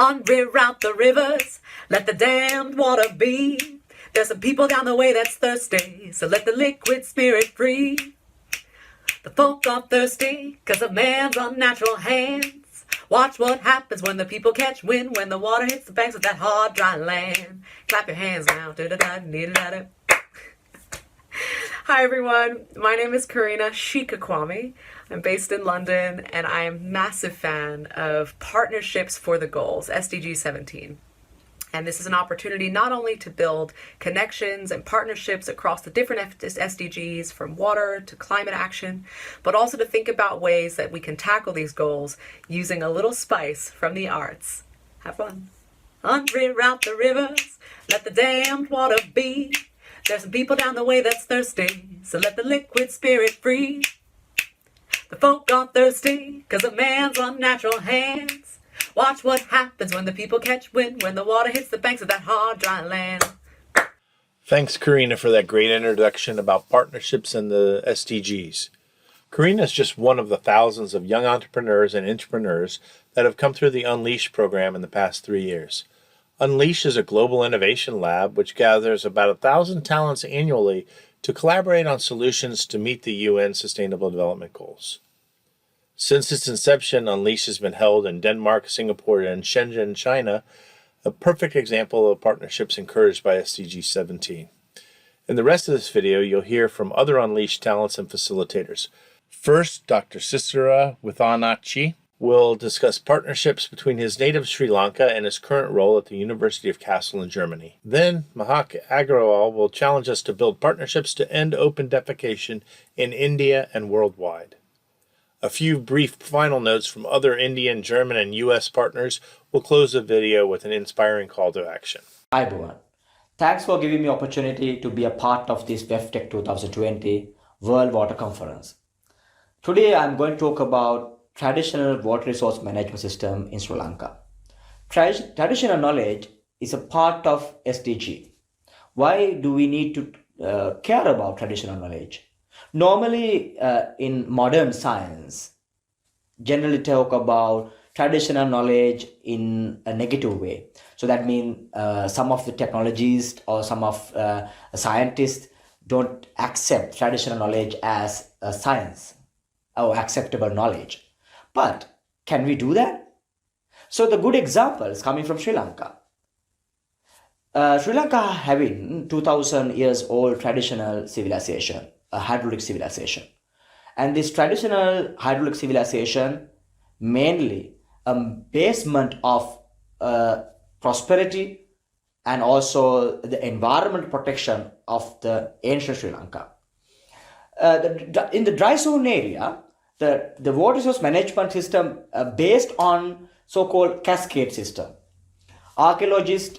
Unreroute the rivers, let the damned water be. There's some people down the way that's thirsty, so let the liquid spirit free. The folk are thirsty, 'cause of man's unnatural hands. Watch what happens when the people catch wind, when the water hits the banks of that hard, dry land. Clap your hands now. Hi everyone, my name is Karina Shikakwami. I'm based in London and I am a massive fan of Partnerships for the Goals, SDG 17. And this is an opportunity not only to build connections and partnerships across the different SDGs from water to climate action, but also to think about ways that we can tackle these goals using a little spice from the arts. Have fun. Unreroute the rivers, let the damned water be. There's some people down the way that's thirsty, so let the liquid spirit free. The folk are thirsty, 'cause of man's unnatural hands. Watch what happens when the people catch wind, when the water hits the banks of that hard, dry land. Thanks, Karina, for that great introduction about partnerships and the SDGs. Karina is just one of the thousands of young entrepreneurs and intrapreneurs that have come through the Unleash program in the past 3 years. Unleash is a global innovation lab which gathers about 1,000 talents annually to collaborate on solutions to meet the UN Sustainable Development Goals. Since its inception, Unleash has been held in Denmark, Singapore, and Shenzhen, China, a perfect example of partnerships encouraged by SDG 17. In the rest of this video, you'll hear from other Unleash talents and facilitators. First, Dr. Sisira Withanachchi will discuss partnerships between his native Sri Lanka and his current role at the University of Kassel in Germany. Then, Mahak Agrawal will challenge us to build partnerships to end open defecation in India and worldwide. A few brief final notes from other Indian, German, and U.S. partners will close the video with an inspiring call to action. Hi everyone. Thanks for giving me opportunity to be a part of this WEFTEC 2020 World Water Conference. Today I'm going to talk about traditional water resource management system in Sri Lanka. Traditional knowledge is a part of SDG. Why do we need to care about traditional knowledge? Normally, in modern science, generally talk about traditional knowledge in a negative way. So that means some of the technologists or some of scientists don't accept traditional knowledge as a science or acceptable knowledge. But can we do that? So the good example is coming from Sri Lanka. Sri Lanka having 2,000 years old traditional civilization, a hydraulic civilization. And this traditional hydraulic civilization mainly a basement of prosperity and also the environment protection of the ancient Sri Lanka. In the dry zone area, the water resource management system based on so-called cascade system. Archaeologists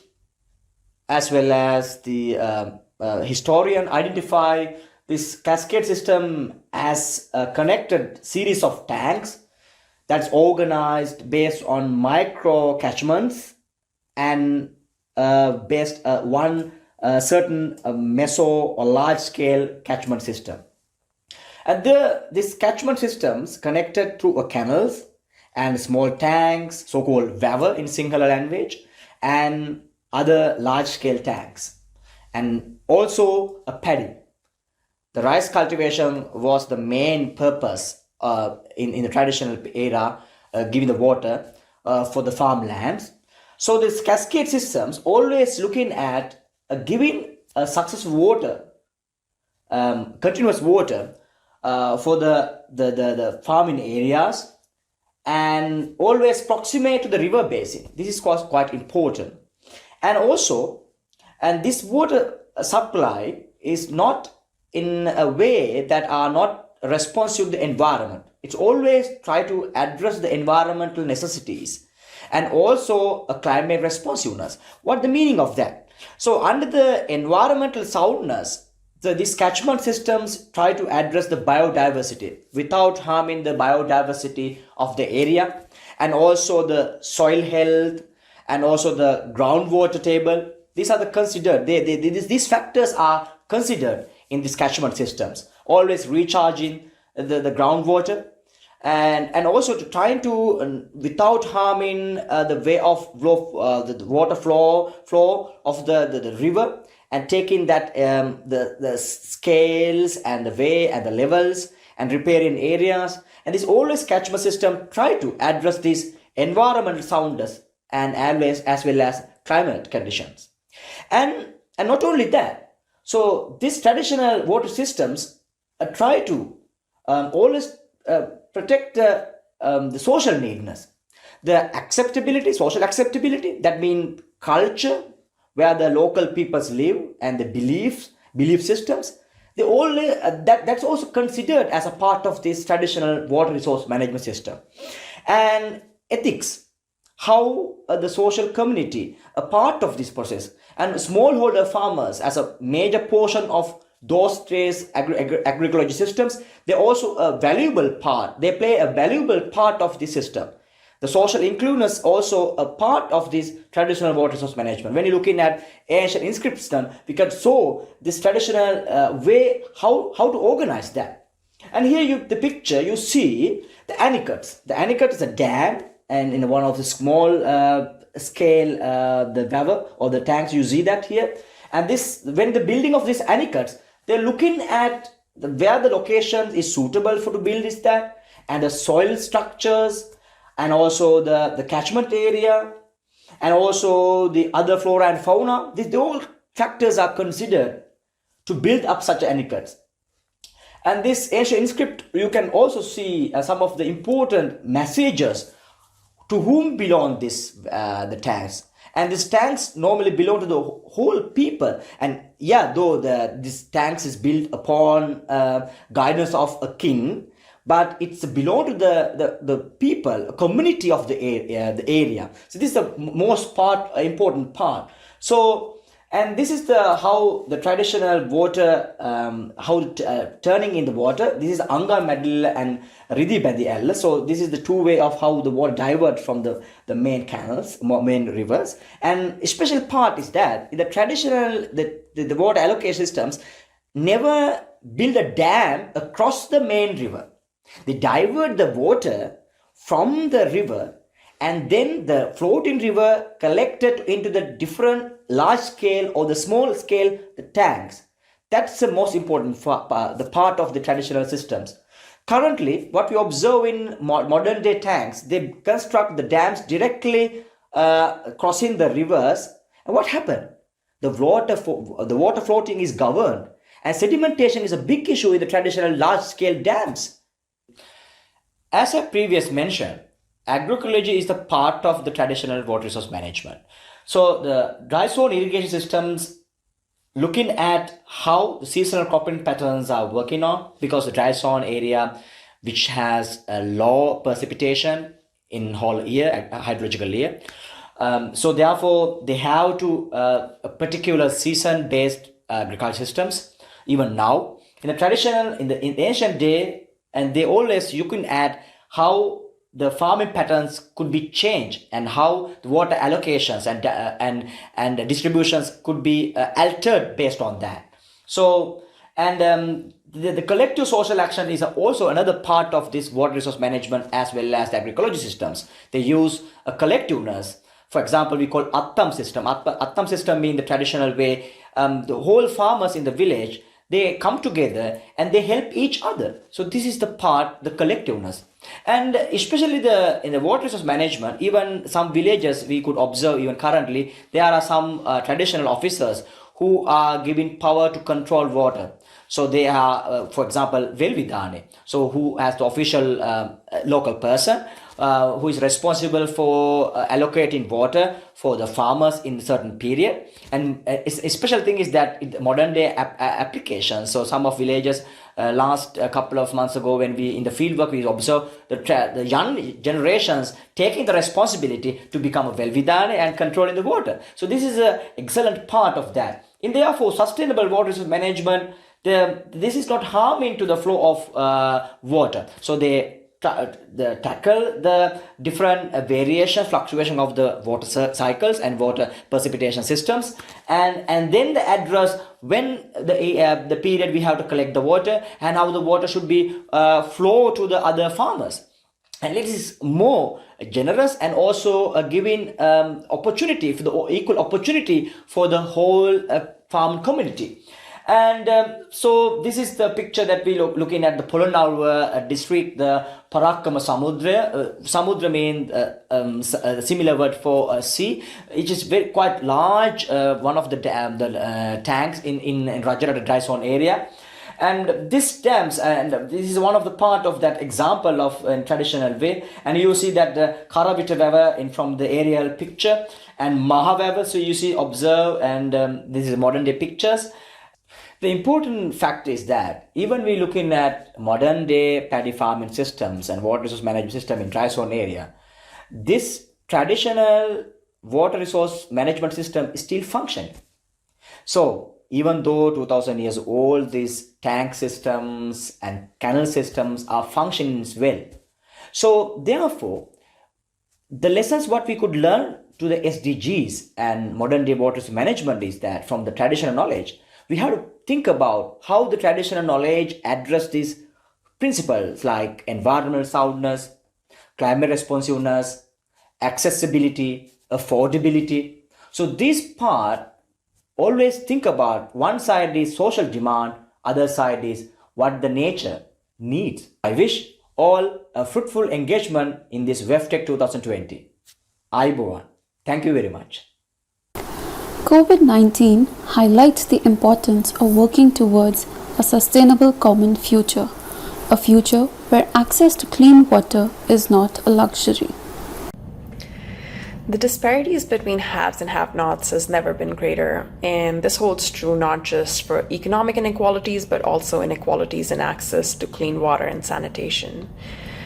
as well as the historian identify this cascade system as a connected series of tanks that's organized based on micro catchments and based one certain meso or large scale catchment system. And these catchment systems connected through canals and small tanks, so-called vaver in Sinhala language, and other large-scale tanks. And also a paddy. The rice cultivation was the main purpose in the traditional era, giving the water for the farmlands. So these cascade systems always looking at giving successful water, continuous water, for the farming areas and always proximate to the river basin. This is quite important. And also, and this water supply is not in a way that are not responsive to the environment. It's always try to address the environmental necessities and also a climate responsiveness. What the meaning of that? So under the environmental soundness, these catchment systems try to address the biodiversity without harming the biodiversity of the area, and also the soil health and also the groundwater table. These are the considered. These factors are considered in these catchment systems. Always recharging the groundwater and also to trying to without harming the way of flow, the water flow of the river, and taking that the scales and the way and the levels and riparian areas, and this always catchment system try to address these environmental soundness and always as well as climate conditions. And not only that, so these traditional water systems try to always protect the social needness, the acceptability, social acceptability, that means culture, where the local peoples live, and the belief systems, they all that's also considered as a part of this traditional water resource management system. And ethics, how the social community a part of this process, and smallholder farmers as a major portion of those trace agroecology systems, they also a valuable part, they play a valuable part of the system. The social inclusiveness also a part of this traditional water resource management. When you're looking at ancient inscription, we can show this traditional way how to organize that. And here the picture you see the anicuts. The anicut is a dam, and in one of the small scale the valve or the tanks, you see that here. And this, when the building of these anicuts, they're looking at where the location is suitable for to build is that, and the soil structures, and also the catchment area, and also the other flora and fauna. These all factors are considered to build up such anicuts. And this ancient inscript, you can also see some of the important messages to whom belong the tanks. And these tanks normally belong to the whole people. And yeah, though this tanks is built upon guidance of a king, but it's belong to the people, community of the area. So this is the most important part. So, and this is how the traditional water, turning in the water. This is Anga Medal and Ridi Badi. So this is the two way of how the water divert from the main canals, main rivers. And a special part is that in the traditional, the water allocation systems never build a dam across the main river. They divert the water from the river, and then the floating river collected into the different large scale or the small scale the tanks. That's the most important the part of the traditional systems. Currently, what we observe in modern day tanks, they construct the dams directly crossing the rivers. And what happened? The water floating is governed, and sedimentation is a big issue in the traditional large scale dams. As I previously mentioned, agroecology is the part of the traditional water resource management. So the dry zone irrigation systems looking at how the seasonal cropping patterns are working on, because the dry zone area which has a low precipitation in whole year, hydrological year. So therefore they have to a particular season based agriculture systems. Even now in the traditional, in ancient day, and they always looking at how the farming patterns could be changed, and how the water allocations and distributions could be altered based on that. So, and the collective social action is also another part of this water resource management as well as the agroecology systems. They use a collectiveness. For example, we call Attam system. Attam system means the traditional way. The whole farmers in the village, they come together and they help each other. So this is the part, the collectiveness. And especially in the water resource management, even some villages we could observe even currently, there are some traditional officers who are given power to control water. So they are, for example, Velvidane, so who has the official local person who is responsible for allocating water for the farmers in a certain period. And a special thing is that in modern day application, so some of villages last a couple of months ago when we in the field work, we observed the young generations taking the responsibility to become a Velvidane and controlling the water. So this is an excellent part of that. In therefore sustainable water resource management, this is not harming to the flow of water. So they tackle the different variation, fluctuation of the water cycles and water precipitation systems, and then they address when the period we have to collect the water and how the water should be flow to the other farmers. and it is more generous and also giving opportunity for the equal opportunity for the whole farm community. And so this is the picture that we looking at the Polonnaruwa district, the Parakkama Samudra. Samudra means a similar word for sea, which is very quite large, one of the tanks in Rajarata dry zone area. And this dams, and this is one of the part of that example of traditional way. And you see that the Karavita Weber in from the aerial picture and Maha Weber. So you see, observe, and this is modern day pictures. The important fact is that even we looking at modern day paddy farming systems and water resource management system in dry zone area, this traditional water resource management system is still functioning. So even though 2000 years old, these tank systems and canal systems are functioning well. So therefore, the lessons what we could learn to the SDGs and modern day water management is that from the traditional knowledge, we have to think about how the traditional knowledge address these principles like environmental soundness, climate responsiveness, accessibility, affordability. So this part, always think about one side is social demand, other side is what the nature needs. I wish all a fruitful engagement in this WEFTEC 2020. Aibowan. Thank you very much. COVID-19 highlights the importance of working towards a sustainable common future, a future where access to clean water is not a luxury. The disparities between haves and have-nots has never been greater, and this holds true not just for economic inequalities, but also inequalities in access to clean water and sanitation.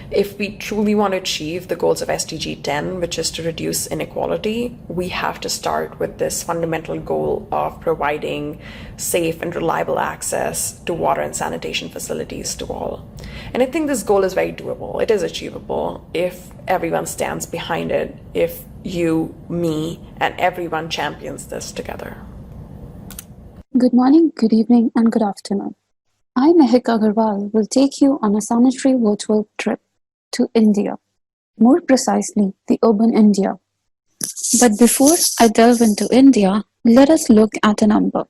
If we truly want to achieve the goals of SDG 10, which is to reduce inequality, we have to start with this fundamental goal of providing safe and reliable access to water and sanitation facilities to all. And I think this goal is very doable. It is achievable if everyone stands behind it, if you, me, and everyone champions this together. Good morning, good evening, and good afternoon. I, Mahak Agrawal, will take you on a sanitary virtual trip to India, more precisely the urban India. But before I delve into India, let us look at a number,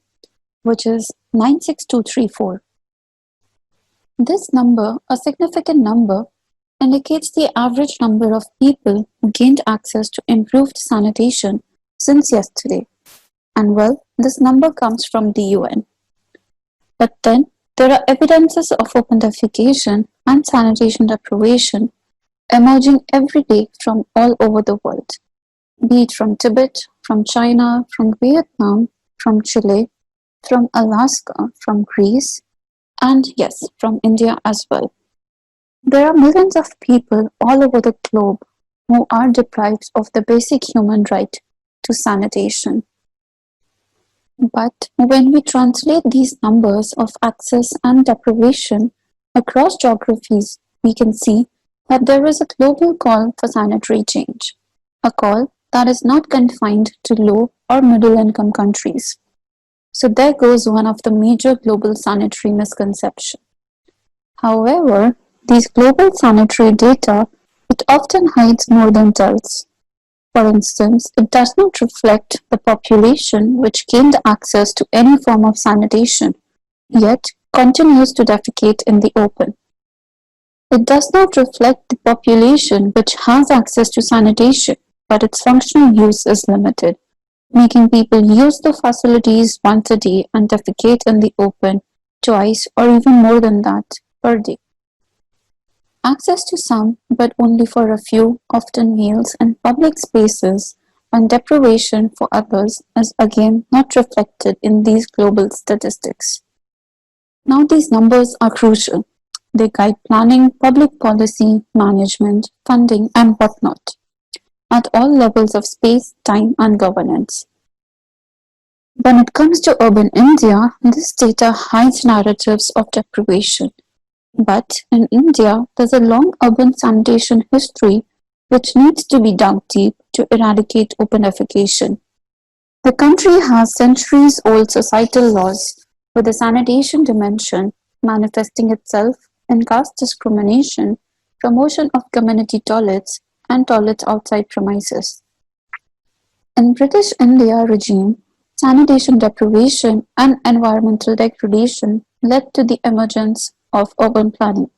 which is 96234. This number, a significant number, indicates the average number of people who gained access to improved sanitation since yesterday. And well, this number comes from the UN. But then, there are evidences of open defecation and sanitation deprivation emerging every day from all over the world, be it from Tibet, from China, from Vietnam, from Chile, from Alaska, from Greece, and yes, from India as well. There are millions of people all over the globe who are deprived of the basic human right to sanitation. But when we translate these numbers of access and deprivation across geographies, we can see that there is a global call for sanitary change, a call that is not confined to low or middle income countries. So there goes one of the major global sanitary misconceptions. However, these global sanitary data, it often hides more than tells. For instance, it does not reflect the population which gained access to any form of sanitation, yet continues to defecate in the open. It does not reflect the population which has access to sanitation, but its functional use is limited, making people use the facilities once a day and defecate in the open twice or even more than that per day. Access to some, but only for a few, often males in public spaces, and deprivation for others is again not reflected in these global statistics. Now these numbers are crucial. They guide planning, public policy, management, funding, and whatnot, at all levels of space, time, and governance. When it comes to urban India, this data hides narratives of deprivation. But in India, there's a long urban sanitation history which needs to be dug deep to eradicate open defecation. The country has centuries-old societal laws with the sanitation dimension manifesting itself in caste discrimination promotion of community toilets, and toilets outside premises. In British India regime, sanitation deprivation and environmental degradation led to the emergence of urban planning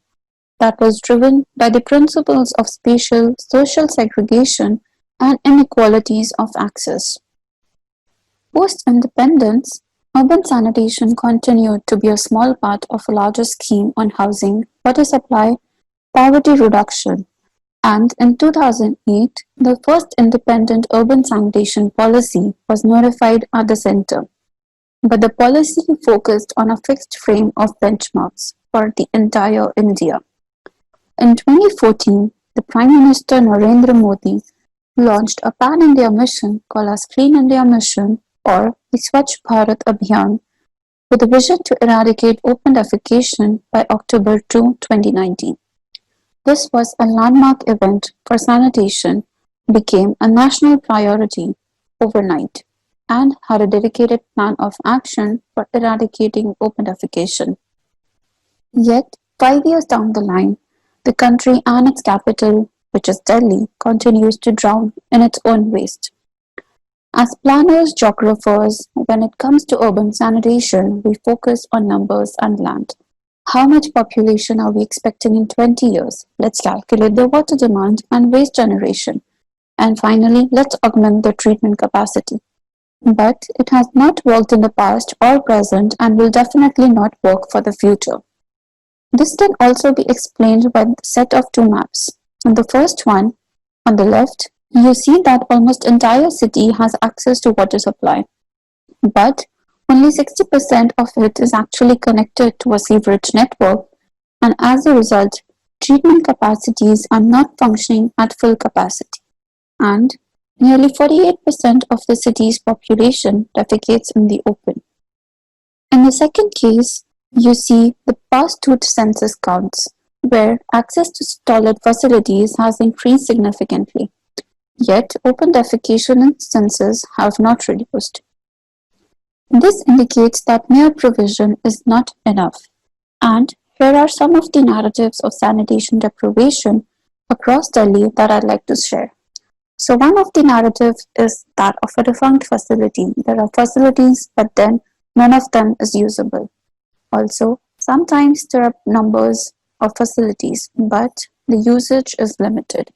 that was driven by the principles of spatial, social segregation and inequalities of access. Post-independence, urban sanitation continued to be a small part of a larger scheme on housing, water supply, poverty reduction, and in 2008, the first independent urban sanitation policy was notified at the center. But the policy focused on a fixed frame of benchmarks for the entire India. In 2014, the Prime Minister Narendra Modi launched a pan-India mission called as Clean India Mission or the Swachh Bharat Abhiyan with a vision to eradicate open defecation by October 2, 2019. This was a landmark event for sanitation, became a national priority overnight, and had a dedicated plan of action for eradicating open defecation. Yet, 5 years down the line, the country and its capital, which is Delhi, continues to drown in its own waste. As planners, geographers, when it comes to urban sanitation, we focus on numbers and land. How much population are we expecting in 20 years? Let's calculate the water demand and waste generation. And finally, let's augment the treatment capacity. But it has not worked in the past or present and will definitely not work for the future. This can also be explained by the set of two maps. In the first one, on the left, you see that almost entire city has access to water supply. But only 60% of it is actually connected to a sewerage network, and as a result, treatment capacities are not functioning at full capacity. And nearly 48% of the city's population defecates in the open. In the second case, you see the past two census counts, where access to toilet facilities has increased significantly. Yet, open defecation instances have not reduced. This indicates that mere provision is not enough. And here are some of the narratives of sanitation deprivation across Delhi that I'd like to share. So one of the narratives is that of a defunct facility. There are facilities, but then none of them is usable. Also, sometimes there are numbers of facilities, but the usage is limited.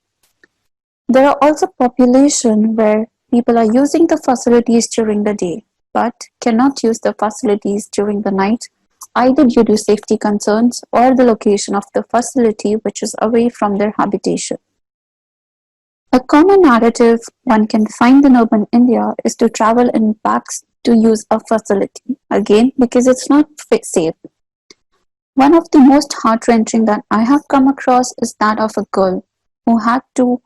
There are also population where people are using the facilities during the day, but cannot use the facilities during the night, either due to safety concerns or the location of the facility which is away from their habitation. A common narrative one can find in urban India is to travel in packs to use a facility, again because it's not safe. One of the most heart-wrenching that I have come across is that of a girl who had to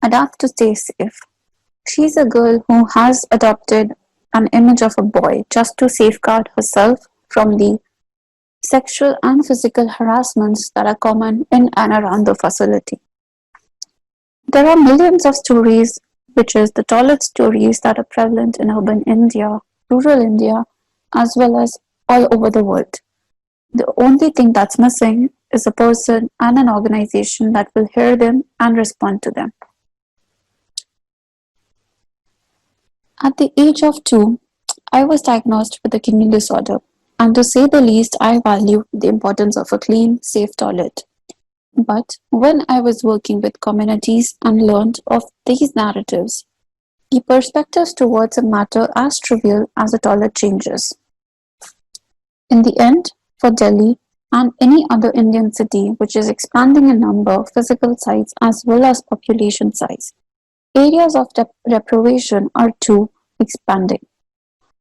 adapt to stay safe. She's a girl who has adopted an image of a boy just to safeguard herself from the sexual and physical harassments that are common in and around the facility. There are millions of stories, which is the toilet stories that are prevalent in urban India, rural India, as well as all over the world. The only thing that's missing is a person and an organization that will hear them and respond to them. At the age of 2, I was diagnosed with a kidney disorder, and to say the least, I value the importance of a clean, safe toilet. But when I was working with communities and learned of these narratives, the perspectives towards a matter as trivial as a toilet changes. In the end, for Delhi and any other Indian city which is expanding in number, physical size as well as population size, areas of deprivation are too expanding.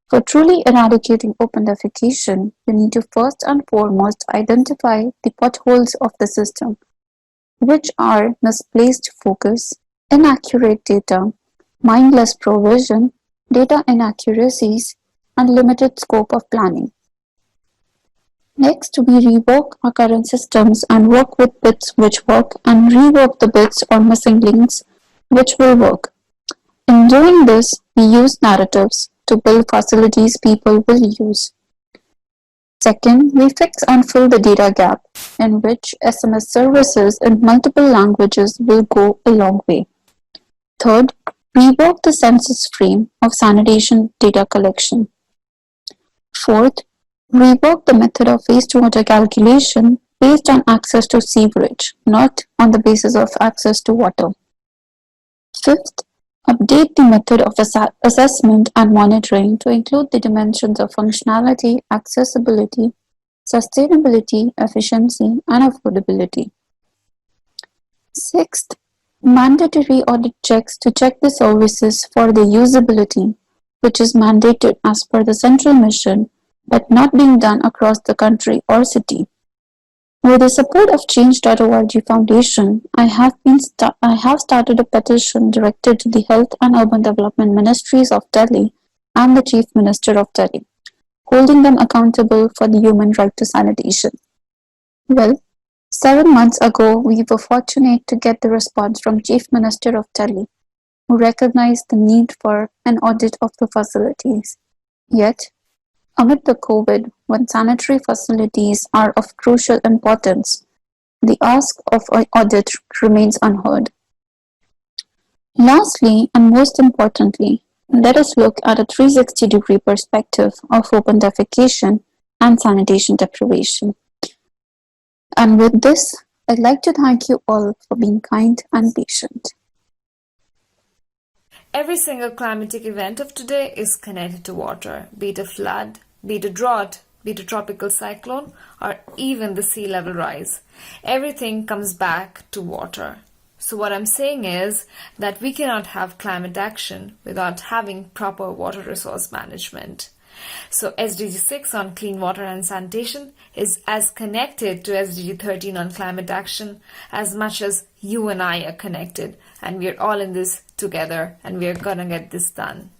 For truly eradicating open defecation, you need to first and foremost identify the potholes of the system, which are misplaced focus, inaccurate data, mindless provision, data inaccuracies, and limited scope of planning. Next, we rework our current systems and work with bits which work and rework the bits or missing links which will work. In doing this, we use narratives to build facilities people will use. Second, we fix and fill the data gap, in which SMS services in multiple languages will go a long way. Third, rework the census frame of sanitation data collection. Fourth, rework the method of wastewater calculation based on access to sewerage, not on the basis of access to water. Fifth, update the method of assessment and monitoring to include the dimensions of functionality, accessibility, sustainability, efficiency, and affordability. Sixth, mandatory audit checks to check the services for their usability, which is mandated as per the central mission, but not being done across the country or city. With the support of Change.org Foundation, I have started a petition directed to the Health and Urban Development Ministries of Delhi and the Chief Minister of Delhi, holding them accountable for the human right to sanitation. Well, 7 months ago, we were fortunate to get the response from Chief Minister of Delhi, who recognized the need for an audit of the facilities. Yet, amid the COVID, when sanitary facilities are of crucial importance, the ask of an audit remains unheard. Lastly, and most importantly, let us look at a 360-degree perspective of open defecation and sanitation deprivation. And with this, I'd like to thank you all for being kind and patient. Every single climatic event of today is connected to water, be it a flood, be it a drought, be it a tropical cyclone, or even the sea level rise. Everything comes back to water. So what I'm saying is that we cannot have climate action without having proper water resource management. So SDG 6 on clean water and sanitation is as connected to SDG 13 on climate action as much as you and I are connected, and we're all in this together, and we're gonna get this done.